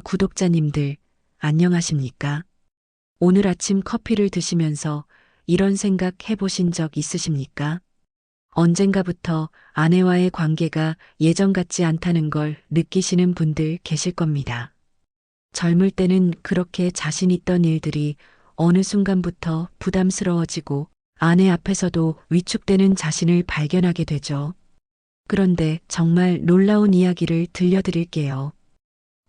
구독자님들, 안녕하십니까? 오늘 아침 커피를 드시면서 이런 생각 해보신 적 있으십니까? 언젠가부터 아내와의 관계가 예전 같지 않다는 걸 느끼시는 분들 계실 겁니다. 젊을 때는 그렇게 자신 있던 일들이 어느 순간부터 부담스러워지고 아내 앞에서도 위축되는 자신을 발견하게 되죠. 그런데 정말 놀라운 이야기를 들려드릴게요.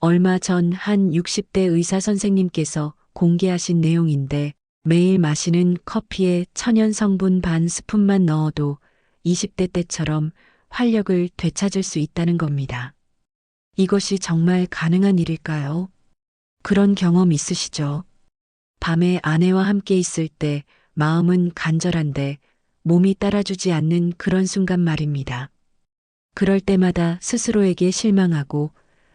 얼마 전 한 60대 의사 선생님께서 공개하신 내용인데 매일 마시는 커피에 천연 성분 반 스푼만 넣어도 20대 때처럼 활력을 되찾을 수 있다는 겁니다. 이것이 정말 가능한 일일까요? 그런 경험 있으시죠? 밤에 아내와 함께 있을 때 마음은 간절한데 몸이 따라주지 않는 그런 순간 말입니다. 그럴 때마다 스스로에게 실망하고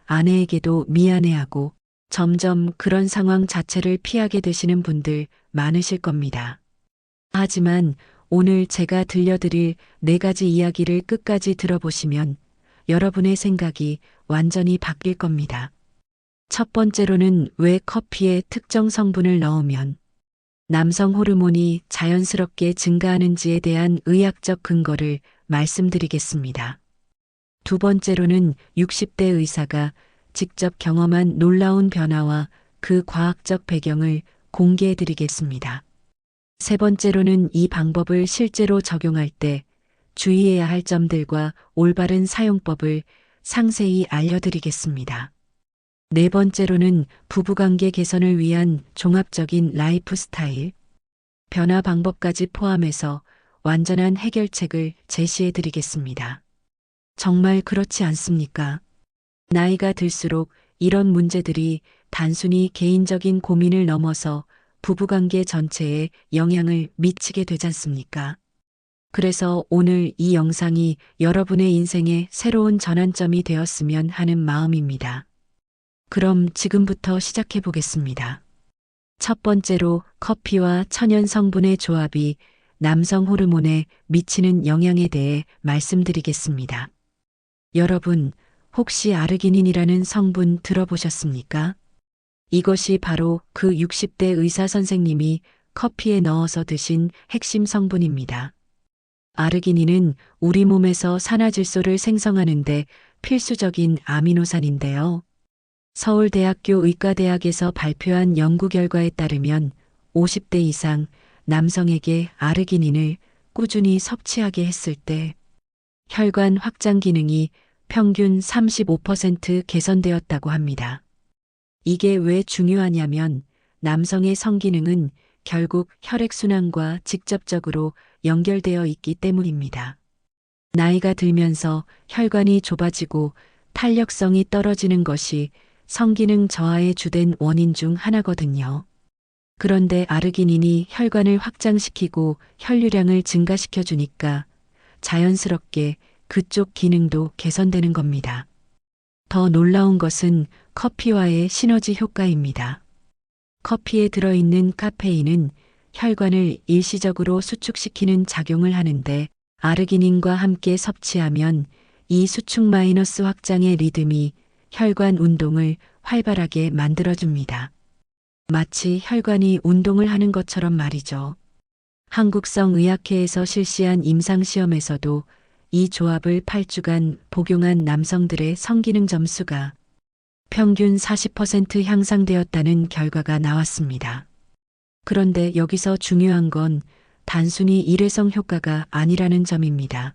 아내에게도 미안해하고 점점 그런 상황 자체를 피하게 되시는 분들 많으실 겁니다. 하지만 오늘 제가 들려드릴 4가지 이야기를 끝까지 들어보시면 여러분의 생각이 완전히 바뀔 겁니다. 첫 번째로는 왜 커피에 특정 성분을 넣으면 남성 호르몬이 자연스럽게 증가하는지에 대한 의학적 근거를 말씀드리겠습니다. 두 번째로는 60대 의사가 직접 경험한 놀라운 변화와 그 과학적 배경을 공개해 드리겠습니다. 세 번째로는 이 방법을 실제로 적용할 때 주의해야 할 점들과 올바른 사용법을 상세히 알려드리겠습니다. 네 번째로는 부부관계 개선을 위한 종합적인 라이프 스타일, 변화 방법까지 포함해서 완전한 해결책을 제시해 드리겠습니다. 정말 그렇지 않습니까? 나이가 들수록 이런 문제들이 단순히 개인적인 고민을 넘어서 부부관계 전체에 영향을 미치게 되지 않습니까? 그래서 오늘 이 영상이 여러분의 인생의 새로운 전환점이 되었으면 하는 마음입니다. 그럼 지금부터 시작해 보겠습니다. 첫 번째로 커피와 천연 성분의 조합이 남성 호르몬에 미치는 영향에 대해 말씀드리겠습니다. 여러분, 혹시 아르기닌이라는 성분 들어보셨습니까? 이것이 바로 그 60대 의사 선생님이 커피에 넣어서 드신 핵심 성분입니다. 아르기닌은 우리 몸에서 산화질소를 생성하는데 필수적인 아미노산인데요. 서울대학교 의과대학에서 발표한 연구 결과에 따르면 50대 이상 남성에게 아르기닌을 꾸준히 섭취하게 했을 때 혈관 확장 기능이 평균 35% 개선되었다고 합니다. 이게 왜 중요하냐면 남성의 성기능은 결국 혈액순환과 직접적으로 연결되어 있기 때문입니다. 나이가 들면서 혈관이 좁아지고 탄력성이 떨어지는 것이 성기능 저하의 주된 원인 중 하나거든요. 그런데 아르기닌이 혈관을 확장시키고 혈류량을 증가시켜 주니까 자연스럽게 그쪽 기능도 개선되는 겁니다. 더 놀라운 것은 커피와의 시너지 효과입니다. 커피에 들어있는 카페인은 혈관을 일시적으로 수축시키는 작용을 하는데 아르기닌과 함께 섭취하면 이 수축 마이너스 확장의 리듬이 혈관 운동을 활발하게 만들어줍니다. 마치 혈관이 운동을 하는 것처럼 말이죠. 한국성의학회에서 실시한 임상시험에서도 이 조합을 8주간 복용한 남성들의 성기능 점수가 평균 40% 향상되었다는 결과가 나왔습니다. 그런데 여기서 중요한 건 단순히 일회성 효과가 아니라는 점입니다.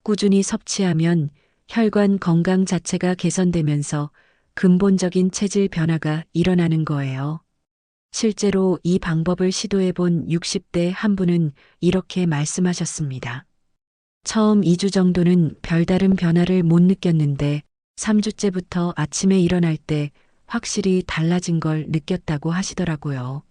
꾸준히 섭취하면 혈관 건강 자체가 개선되면서 근본적인 체질 변화가 일어나는 거예요. 실제로 이 방법을 시도해 본 60대 한 분은 이렇게 말씀하셨습니다. 처음 2주 정도는 별다른 변화를 못 느꼈는데 3주째부터 아침에 일어날 때 확실히 달라진 걸 느꼈다고 하시더라고요.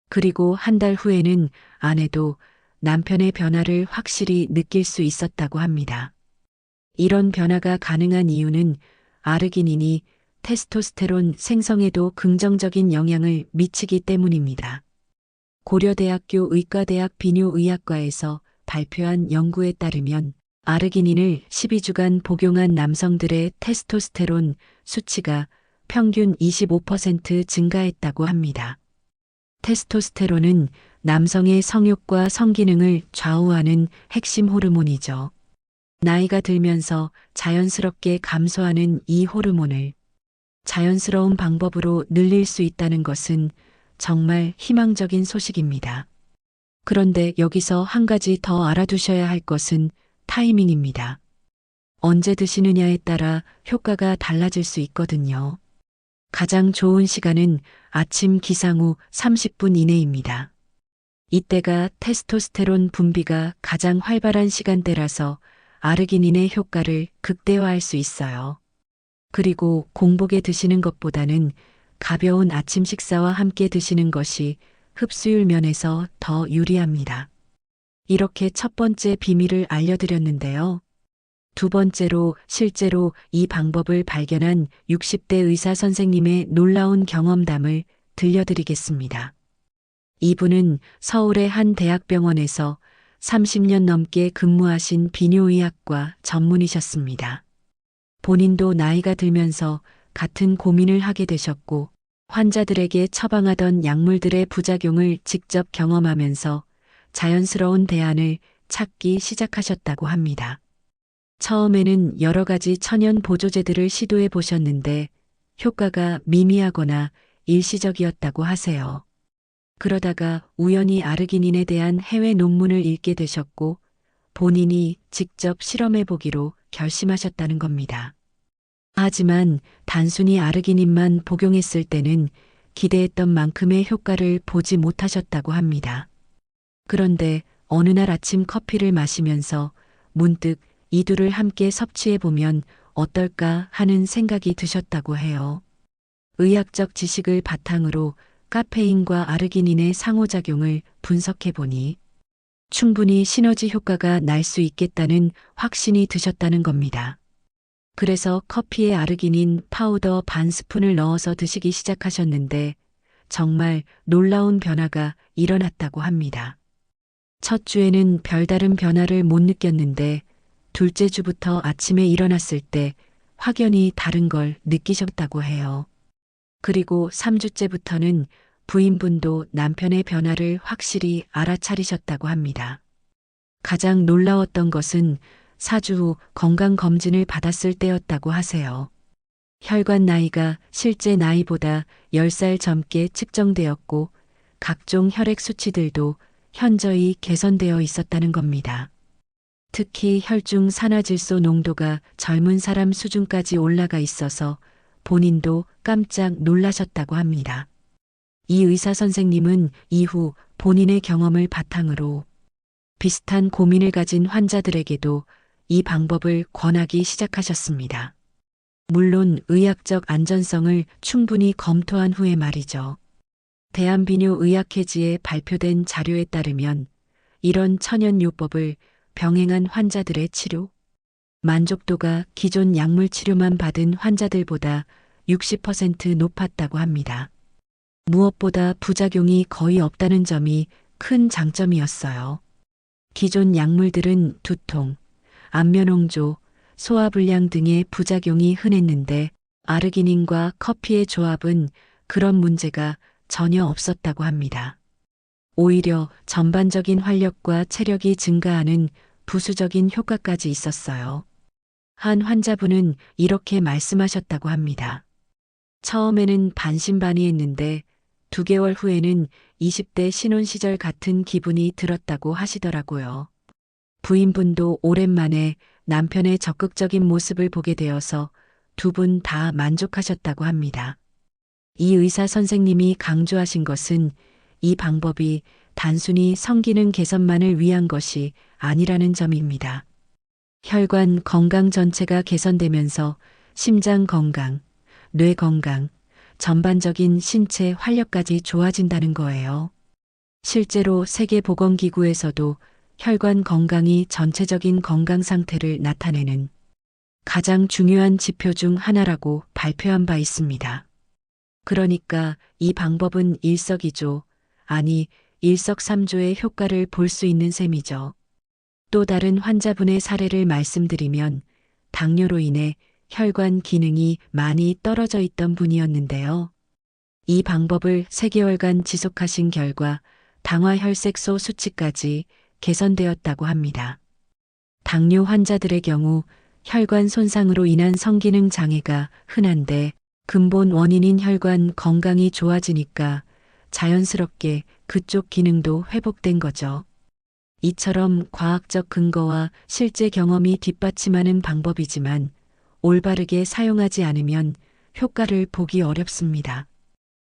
그리고 한 달 후에는 아내도 남편의 변화를 확실히 느낄 수 있었다고 합니다. 이런 변화가 가능한 이유는 아르기닌이 테스토스테론 생성에도 긍정적인 영향을 미치기 때문입니다. 고려대학교 의과대학 비뇨의학과에서 발표한 연구에 따르면 아르기닌을 12주간 복용한 남성들의 테스토스테론 수치가 평균 25% 증가했다고 합니다. 테스토스테론은 남성의 성욕과 성기능을 좌우하는 핵심 호르몬이죠. 나이가 들면서 자연스럽게 감소하는 이 호르몬을 자연스러운 방법으로 늘릴 수 있다는 것은 정말 희망적인 소식입니다. 그런데 여기서 한 가지 더 알아두셔야 할 것은 타이밍입니다. 언제 드시느냐에 따라 효과가 달라질 수 있거든요. 가장 좋은 시간은 아침 기상 후 30분 이내입니다. 이때가 테스토스테론 분비가 가장 활발한 시간대라서 아르기닌의 효과를 극대화할 수 있어요. 그리고 공복에 드시는 것보다는 가벼운 아침 식사와 함께 드시는 것이 흡수율 면에서 더 유리합니다. 이렇게 첫 번째 비밀을 알려드렸는데요. 두 번째로 실제로 이 방법을 발견한 60대 의사 선생님의 놀라운 경험담을 들려드리겠습니다. 이분은 서울의 한 대학병원에서 30년 넘게 근무하신 비뇨의학과 전문의셨습니다. 본인도 나이가 들면서 같은 고민을 하게 되셨고 환자들에게 처방하던 약물들의 부작용을 직접 경험하면서 자연스러운 대안을 찾기 시작하셨다고 합니다. 처음에는 여러 가지 천연 보조제들을 시도해 보셨는데 효과가 미미하거나 일시적이었다고 하세요. 그러다가 우연히 아르기닌에 대한 해외 논문을 읽게 되셨고 본인이 직접 실험해 보기로 결심하셨다는 겁니다. 하지만 단순히 아르기닌만 복용했을 때는 기대했던 만큼의 효과를 보지 못하셨다고 합니다. 그런데 어느 날 아침 커피를 마시면서 문득 이 둘을 함께 섭취해 보면 어떨까 하는 생각이 드셨다고 해요. 의학적 지식을 바탕으로 카페인과 아르기닌의 상호작용을 분석해 보니 충분히 시너지 효과가 날 수 있겠다는 확신이 드셨다는 겁니다. 그래서 커피에 아르기닌 파우더 반 스푼을 넣어서 드시기 시작하셨는데 정말 놀라운 변화가 일어났다고 합니다. 첫 주에는 별다른 변화를 못 느꼈는데 둘째 주부터 아침에 일어났을 때 확연히 다른 걸 느끼셨다고 해요. 그리고 3주째부터는 부인분도 남편의 변화를 확실히 알아차리셨다고 합니다. 가장 놀라웠던 것은 4주 후 건강검진을 받았을 때였다고 하세요. 혈관 나이가 실제 나이보다 10살 젊게 측정되었고 각종 혈액 수치들도 현저히 개선되어 있었다는 겁니다. 특히 혈중 산화질소 농도가 젊은 사람 수준까지 올라가 있어서 본인도 깜짝 놀라셨다고 합니다. 이 의사 선생님은 이후 본인의 경험을 바탕으로 비슷한 고민을 가진 환자들에게도 이 방법을 권하기 시작하셨습니다. 물론 의학적 안전성을 충분히 검토한 후에 말이죠. 대한비뇨의학회지에 발표된 자료에 따르면 이런 천연요법을 병행한 환자들의 치료 만족도가 기존 약물 치료만 받은 환자들보다 60% 높았다고 합니다. 무엇보다 부작용이 거의 없다는 점이 큰 장점이었어요. 기존 약물들은 두통, 안면홍조, 소화불량 등의 부작용이 흔했는데 아르기닌과 커피의 조합은 그런 문제가 전혀 없었다고 합니다. 오히려 전반적인 활력과 체력이 증가하는 부수적인 효과까지 있었어요. 한 환자분은 이렇게 말씀하셨다고 합니다. 처음에는 반신반의했는데 2개월 후에는 20대 신혼 시절 같은 기분이 들었다고 하시더라고요. 부인분도 오랜만에 남편의 적극적인 모습을 보게 되어서 두 분 다 만족하셨다고 합니다. 이 의사 선생님이 강조하신 것은 이 방법이 단순히 성기능 개선만을 위한 것이 아니라는 점입니다. 혈관 건강 전체가 개선되면서 심장 건강, 뇌 건강, 전반적인 신체 활력까지 좋아진다는 거예요. 실제로 세계보건기구에서도 혈관 건강이 전체적인 건강 상태를 나타내는 가장 중요한 지표 중 하나라고 발표한 바 있습니다. 그러니까 이 방법은 일석이조, 아니 일석삼조의 효과를 볼 수 있는 셈이죠. 또 다른 환자분의 사례를 말씀드리면 당뇨로 인해 혈관 기능이 많이 떨어져 있던 분이었는데요. 이 방법을 3개월간 지속하신 결과 당화혈색소 수치까지 개선되었다고 합니다. 당뇨 환자들의 경우 혈관 손상으로 인한 성기능 장애가 흔한데 근본 원인인 혈관 건강이 좋아지니까 자연스럽게 그쪽 기능도 회복된 거죠. 이처럼 과학적 근거와 실제 경험이 뒷받침하는 방법이지만 올바르게 사용하지 않으면 효과를 보기 어렵습니다.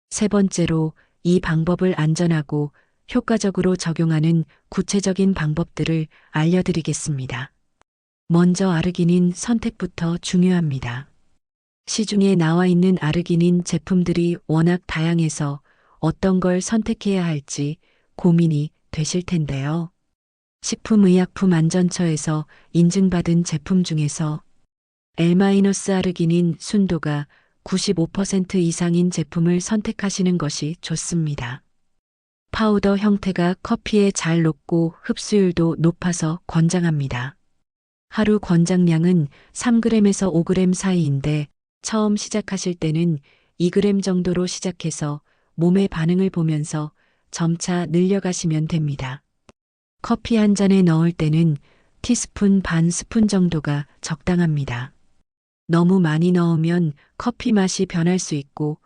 세 번째로 이 방법을 안전하고 효과적으로 적용하는 구체적인 방법들을 알려드리겠습니다. 먼저 아르기닌 선택부터 중요합니다. 시중에 나와 있는 아르기닌 제품들이 워낙 다양해서 어떤 걸 선택해야 할지 고민이 되실 텐데요. 식품의약품안전처에서 인증받은 제품 중에서 L-아르기닌 순도가 95% 이상인 제품을 선택하시는 것이 좋습니다. 파우더 형태가 커피에 잘 녹고 흡수율도 높아서 권장합니다. 하루 권장량은 3g에서 5g 사이인데 처음 시작하실 때는 2g 정도로 시작해서 몸의 반응을 보면서 점차 늘려가시면 됩니다. 커피 한 잔에 넣을 때는 티스푼 반 스푼 정도가 적당합니다. 너무 많이 넣으면 커피 맛이 변할 수 있고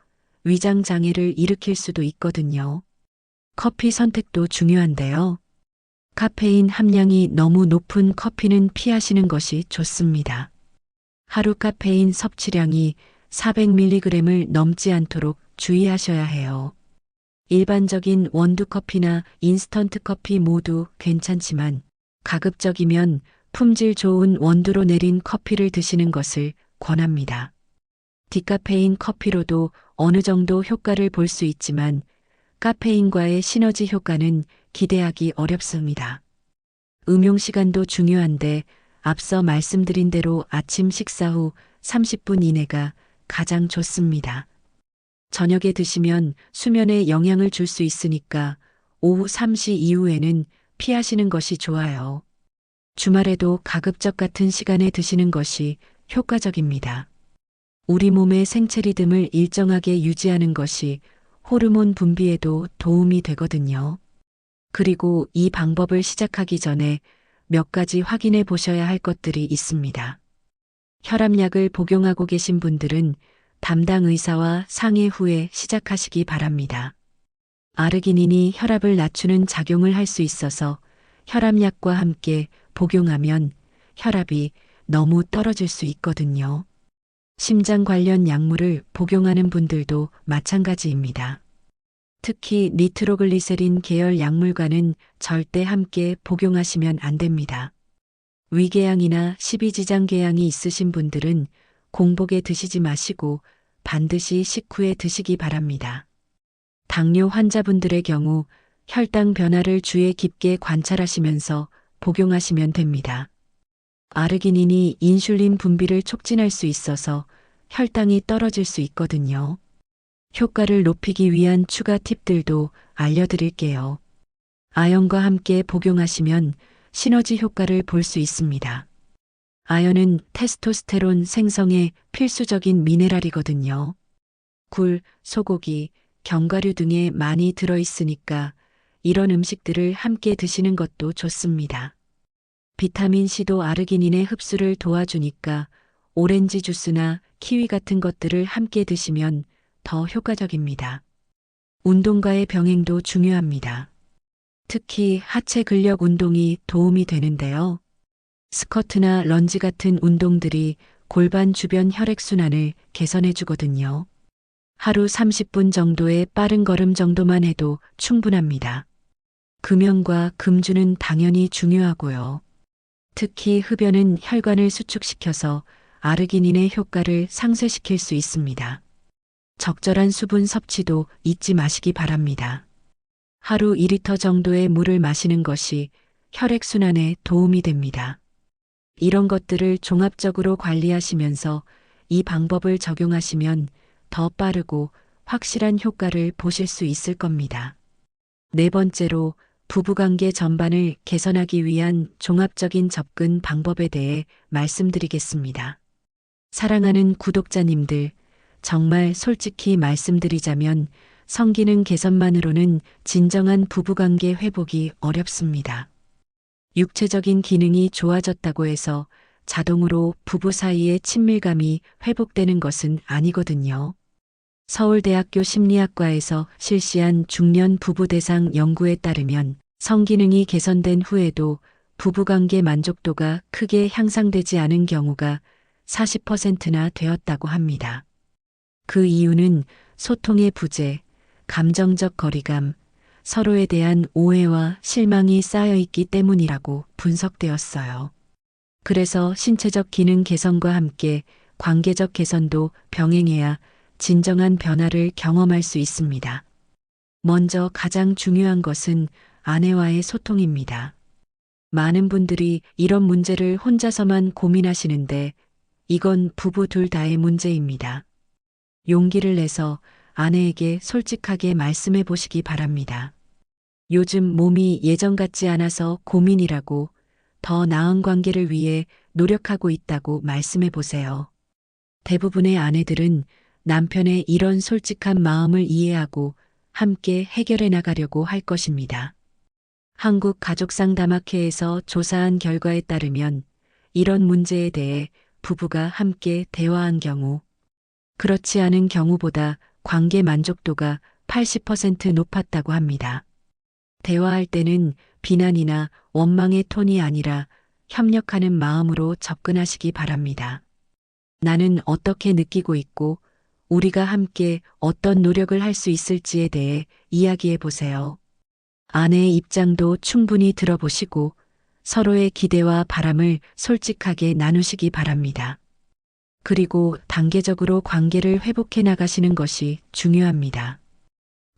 위장 장애를 일으킬 수도 있거든요. 커피 선택도 중요한데요. 카페인 함량이 너무 높은 커피는 피하시는 것이 좋습니다. 하루 카페인 섭취량이 400mg을 넘지 않도록 주의하셔야 해요. 일반적인 원두커피나 인스턴트 커피 모두 괜찮지만 가급적이면 품질 좋은 원두로 내린 커피를 드시는 것을 권합니다. 디카페인 커피로도 어느 정도 효과를 볼 수 있지만 카페인과의 시너지 효과는 기대하기 어렵습니다. 음용 시간도 중요한데 앞서 말씀드린 대로 아침 식사 후 30분 이내가 가장 좋습니다. 저녁에 드시면 수면에 영향을 줄 수 있으니까 오후 3시 이후에는 피하시는 것이 좋아요. 주말에도 가급적 같은 시간에 드시는 것이 효과적입니다. 우리 몸의 생체 리듬을 일정하게 유지하는 것이 호르몬 분비에도 도움이 되거든요. 그리고 이 방법을 시작하기 전에 몇 가지 확인해 보셔야 할 것들이 있습니다. 혈압약을 복용하고 계신 분들은 담당 의사와 상의 후에 시작하시기 바랍니다. 아르기닌이 혈압을 낮추는 작용을 할 수 있어서 혈압약과 함께 복용하면 혈압이 너무 떨어질 수 있거든요. 심장 관련 약물을 복용하는 분들도 마찬가지입니다. 특히 니트로글리세린 계열 약물과는 절대 함께 복용하시면 안 됩니다. 위궤양이나 십이지장궤양이 있으신 분들은 공복에 드시지 마시고 반드시 식후에 드시기 바랍니다. 당뇨 환자분들의 경우 혈당 변화를 주의 깊게 관찰하시면서 복용하시면 됩니다. 아르기닌이 인슐린 분비를 촉진할 수 있어서 혈당이 떨어질 수 있거든요. 효과를 높이기 위한 추가 팁들도 알려드릴게요. 아연과 함께 복용하시면 시너지 효과를 볼 수 있습니다. 아연은 테스토스테론 생성에 필수적인 미네랄이거든요. 굴, 소고기, 견과류 등에 많이 들어있으니까 이런 음식들을 함께 드시는 것도 좋습니다. 비타민C도 아르기닌의 흡수를 도와주니까 오렌지 주스나 키위 같은 것들을 함께 드시면 더 효과적입니다. 운동과의 병행도 중요합니다. 특히 하체 근력 운동이 도움이 되는데요. 스쿼트나 런지 같은 운동들이 골반 주변 혈액순환을 개선해 주거든요. 하루 30분 정도의 빠른 걸음 정도만 해도 충분합니다. 금연과 금주는 당연히 중요하고요. 특히 흡연은 혈관을 수축시켜서 아르기닌의 효과를 상쇄시킬 수 있습니다. 적절한 수분 섭취도 잊지 마시기 바랍니다. 하루 2리터 정도의 물을 마시는 것이 혈액순환에 도움이 됩니다. 이런 것들을 종합적으로 관리하시면서 이 방법을 적용하시면 더 빠르고 확실한 효과를 보실 수 있을 겁니다. 네 번째로 부부관계 전반을 개선하기 위한 종합적인 접근 방법에 대해 말씀드리겠습니다. 사랑하는 구독자님들, 정말 솔직히 말씀드리자면 성기능 개선만으로는 진정한 부부관계 회복이 어렵습니다. 육체적인 기능이 좋아졌다고 해서 자동으로 부부 사이의 친밀감이 회복되는 것은 아니거든요. 서울대학교 심리학과에서 실시한 중년 부부 대상 연구에 따르면 성기능이 개선된 후에도 부부관계 만족도가 크게 향상되지 않은 경우가 40%나 되었다고 합니다. 그 이유는 소통의 부재, 감정적 거리감, 서로에 대한 오해와 실망이 쌓여 있기 때문이라고 분석되었어요. 그래서 신체적 기능 개선과 함께 관계적 개선도 병행해야 진정한 변화를 경험할 수 있습니다. 먼저 가장 중요한 것은 아내와의 소통입니다. 많은 분들이 이런 문제를 혼자서만 고민하시는데 이건 부부 둘 다의 문제입니다. 용기를 내서 아내에게 솔직하게 말씀해 보시기 바랍니다. 요즘 몸이 예전 같지 않아서 고민이라고, 더 나은 관계를 위해 노력하고 있다고 말씀해 보세요. 대부분의 아내들은 남편의 이런 솔직한 마음을 이해하고 함께 해결해 나가려고 할 것입니다. 한국가족상담학회에서 조사한 결과에 따르면 이런 문제에 대해 부부가 함께 대화한 경우, 그렇지 않은 경우보다 관계 만족도가 80% 높았다고 합니다. 대화할 때는 비난이나 원망의 톤이 아니라 협력하는 마음으로 접근하시기 바랍니다. 나는 어떻게 느끼고 있고 우리가 함께 어떤 노력을 할 수 있을지에 대해 이야기해 보세요. 아내의 입장도 충분히 들어보시고 서로의 기대와 바람을 솔직하게 나누시기 바랍니다. 그리고 단계적으로 관계를 회복해 나가시는 것이 중요합니다.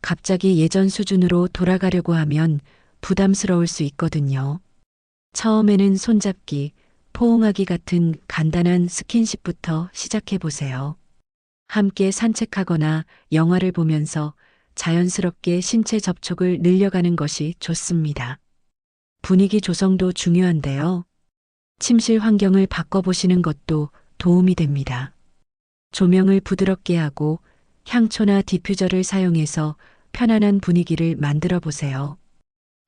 갑자기 예전 수준으로 돌아가려고 하면 부담스러울 수 있거든요. 처음에는 손잡기, 포옹하기 같은 간단한 스킨십부터 시작해 보세요. 함께 산책하거나 영화를 보면서 자연스럽게 신체 접촉을 늘려가는 것이 좋습니다. 분위기 조성도 중요한데요. 침실 환경을 바꿔보시는 것도 도움이 됩니다. 조명을 부드럽게 하고 향초나 디퓨저를 사용해서 편안한 분위기를 만들어 보세요.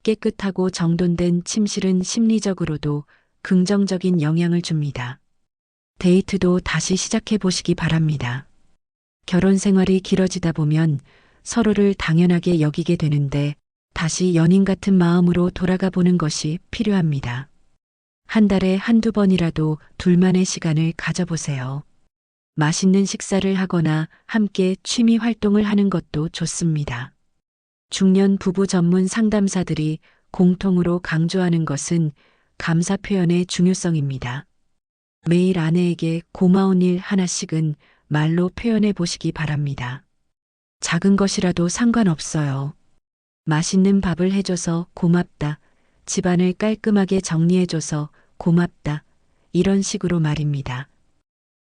깨끗하고 정돈된 침실은 심리적으로도 긍정적인 영향을 줍니다. 데이트도 다시 시작해 보시기 바랍니다. 결혼 생활이 길어지다 보면 서로를 당연하게 여기게 되는데 다시 연인 같은 마음으로 돌아가 보는 것이 필요합니다. 한 달에 한두 번이라도 둘만의 시간을 가져보세요. 맛있는 식사를 하거나 함께 취미 활동을 하는 것도 좋습니다. 중년 부부 전문 상담사들이 공통으로 강조하는 것은 감사 표현의 중요성입니다. 매일 아내에게 고마운 일 하나씩은 말로 표현해 보시기 바랍니다. 작은 것이라도 상관없어요. 맛있는 밥을 해줘서 고맙다. 집안을 깔끔하게 정리해줘서 고맙다. 이런 식으로 말입니다.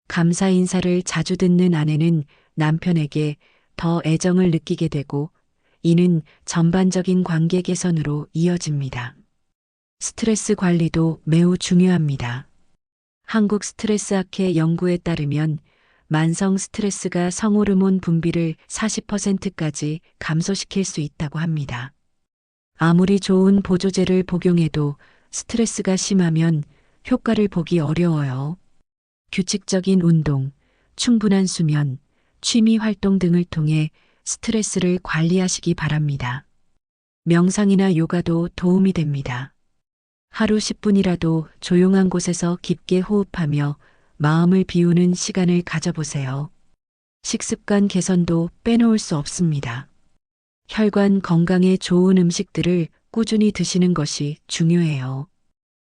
감사 인사를 자주 듣는 아내는 남편에게 더 애정을 느끼게 되고 이는 전반적인 관계 개선으로 이어집니다. 스트레스 관리도 매우 중요합니다. 한국 스트레스학회 연구에 따르면 만성 스트레스가 성호르몬 분비를 40%까지 감소시킬 수 있다고 합니다. 아무리 좋은 보조제를 복용해도 스트레스가 심하면 효과를 보기 어려워요. 규칙적인 운동, 충분한 수면, 취미 활동 등을 통해 스트레스를 관리하시기 바랍니다. 명상이나 요가도 도움이 됩니다. 하루 10분이라도 조용한 곳에서 깊게 호흡하며 마음을 비우는 시간을 가져보세요. 식습관 개선도 빼놓을 수 없습니다. 혈관 건강에 좋은 음식들을 꾸준히 드시는 것이 중요해요.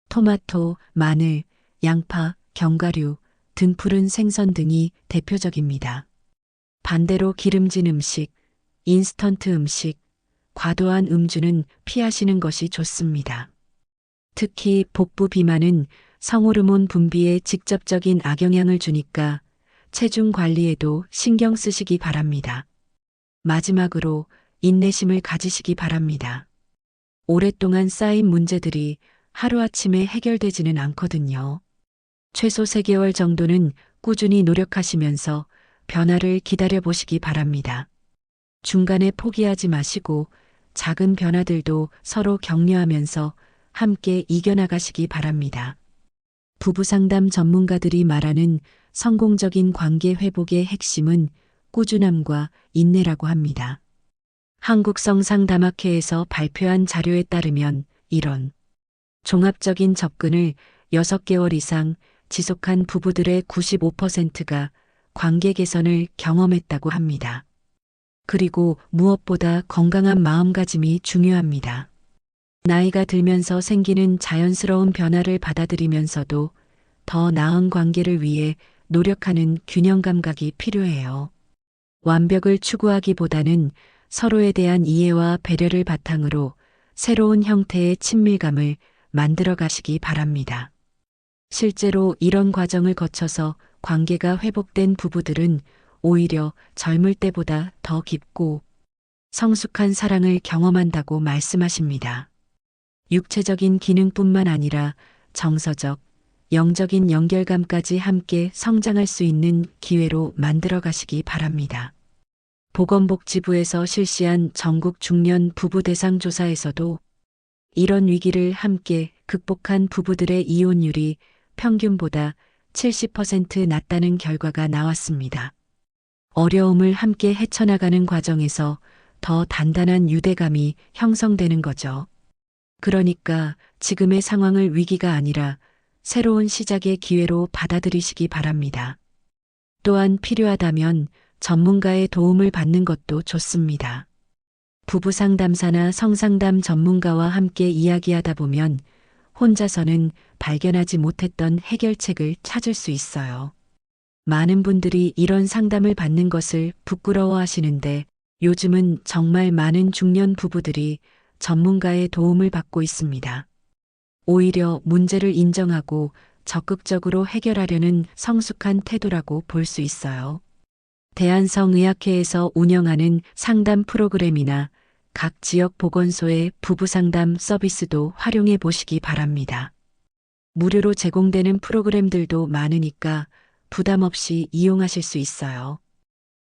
토마토, 마늘, 양파, 견과류, 등푸른 생선 등이 대표적입니다. 반대로 기름진 음식, 인스턴트 음식, 과도한 음주는 피하시는 것이 좋습니다. 특히 복부 비만은 성호르몬 분비에 직접적인 악영향을 주니까 체중 관리에도 신경 쓰시기 바랍니다. 마지막으로 인내심을 가지시기 바랍니다. 오랫동안 쌓인 문제들이 하루아침에 해결되지는 않거든요. 최소 3개월 정도는 꾸준히 노력하시면서 변화를 기다려 보시기 바랍니다. 중간에 포기하지 마시고 작은 변화들도 서로 격려하면서 함께 이겨나가시기 바랍니다. 부부 상담 전문가들이 말하는 성공적인 관계 회복의 핵심은 꾸준함과 인내라고 합니다. 한국성 상담학회에서 발표한 자료에 따르면 이런 종합적인 접근을 6개월 이상 지속한 부부들의 95%가 관계 개선을 경험했다고 합니다. 그리고 무엇보다 건강한 마음가짐이 중요합니다. 나이가 들면서 생기는 자연스러운 변화를 받아들이면서도 더 나은 관계를 위해 노력하는 균형 감각이 필요해요. 완벽을 추구하기보다는 서로에 대한 이해와 배려를 바탕으로 새로운 형태의 친밀감을 만들어 가시기 바랍니다. 실제로 이런 과정을 거쳐서 관계가 회복된 부부들은 오히려 젊을 때보다 더 깊고 성숙한 사랑을 경험한다고 말씀하십니다. 육체적인 기능뿐만 아니라 정서적, 영적인 연결감까지 함께 성장할 수 있는 기회로 만들어 가시기 바랍니다. 보건복지부에서 실시한 전국 중년 부부 대상 조사에서도 이런 위기를 함께 극복한 부부들의 이혼율이 평균보다 70% 낮다는 결과가 나왔습니다. 어려움을 함께 헤쳐나가는 과정에서 더 단단한 유대감이 형성되는 거죠. 그러니까 지금의 상황을 위기가 아니라 새로운 시작의 기회로 받아들이시기 바랍니다. 또한 필요하다면 전문가의 도움을 받는 것도 좋습니다. 부부 상담사나 성상담 전문가와 함께 이야기하다 보면 혼자서는 발견하지 못했던 해결책을 찾을 수 있어요. 많은 분들이 이런 상담을 받는 것을 부끄러워하시는데 요즘은 정말 많은 중년 부부들이 전문가의 도움을 받고 있습니다. 오히려 문제를 인정하고 적극적으로 해결하려는 성숙한 태도라고 볼 수 있어요. 대한성의학회에서 운영하는 상담 프로그램이나 각 지역 보건소의 부부 상담 서비스도 활용해 보시기 바랍니다. 무료로 제공되는 프로그램들도 많으니까 부담 없이 이용하실 수 있어요.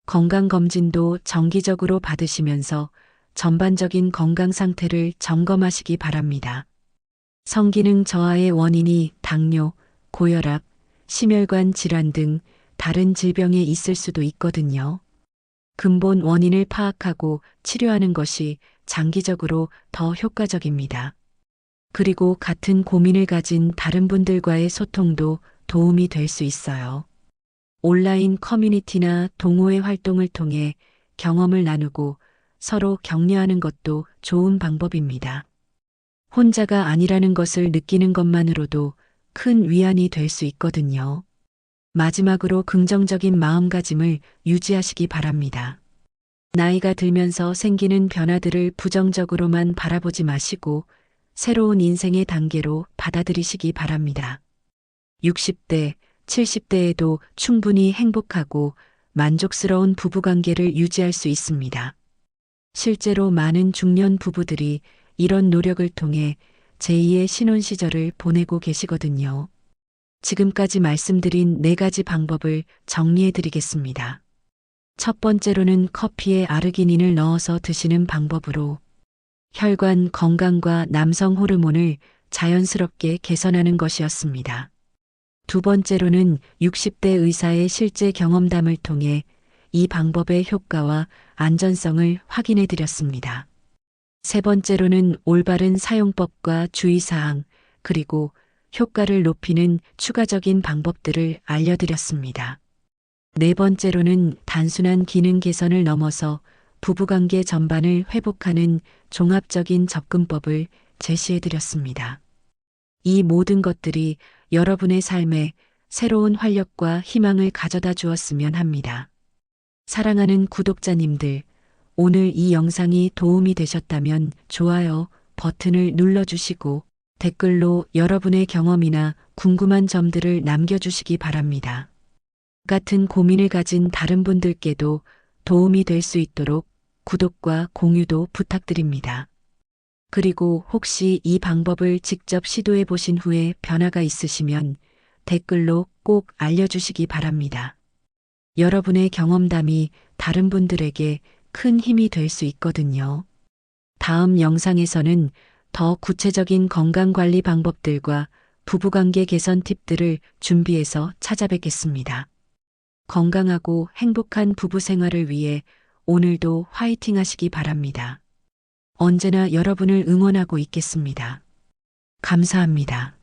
건강검진도 정기적으로 받으시면서 전반적인 건강 상태를 점검하시기 바랍니다. 성기능 저하의 원인이 당뇨, 고혈압, 심혈관 질환 등 다른 질병에 있을 수도 있거든요. 근본 원인을 파악하고 치료하는 것이 장기적으로 더 효과적입니다. 그리고 같은 고민을 가진 다른 분들과의 소통도 도움이 될 수 있어요. 온라인 커뮤니티나 동호회 활동을 통해 경험을 나누고 서로 격려하는 것도 좋은 방법입니다. 혼자가 아니라는 것을 느끼는 것만으로도 큰 위안이 될 수 있거든요. 마지막으로 긍정적인 마음가짐을 유지하시기 바랍니다. 나이가 들면서 생기는 변화들을 부정적으로만 바라보지 마시고 새로운 인생의 단계로 받아들이시기 바랍니다. 60대, 70대에도 충분히 행복하고 만족스러운 부부관계를 유지할 수 있습니다. 실제로 많은 중년 부부들이 이런 노력을 통해 제2의 신혼 시절을 보내고 계시거든요. 지금까지 말씀드린 4가지 방법을 정리해 드리겠습니다. 첫 번째로는 커피에 아르기닌을 넣어서 드시는 방법으로 혈관 건강과 남성 호르몬을 자연스럽게 개선하는 것이었습니다. 두 번째로는 60대 의사의 실제 경험담을 통해 이 방법의 효과와 안전성을 확인해 드렸습니다. 세 번째로는 올바른 사용법과 주의사항, 그리고 효과를 높이는 추가적인 방법들을 알려드렸습니다. 네 번째로는 단순한 기능 개선을 넘어서 부부관계 전반을 회복하는 종합적인 접근법을 제시해드렸습니다. 이 모든 것들이 여러분의 삶에 새로운 활력과 희망을 가져다 주었으면 합니다. 사랑하는 구독자님들, 오늘 이 영상이 도움이 되셨다면 좋아요 버튼을 눌러주시고 댓글로 여러분의 경험이나 궁금한 점들을 남겨주시기 바랍니다. 같은 고민을 가진 다른 분들께도 도움이 될 수 있도록 구독과 공유도 부탁드립니다. 그리고 혹시 이 방법을 직접 시도해 보신 후에 변화가 있으시면 댓글로 꼭 알려주시기 바랍니다. 여러분의 경험담이 다른 분들에게 큰 힘이 될 수 있거든요. 다음 영상에서는 더 구체적인 건강관리 방법들과 부부관계 개선 팁들을 준비해서 찾아뵙겠습니다. 건강하고 행복한 부부 생활을 위해 오늘도 화이팅 하시기 바랍니다. 언제나 여러분을 응원하고 있겠습니다. 감사합니다.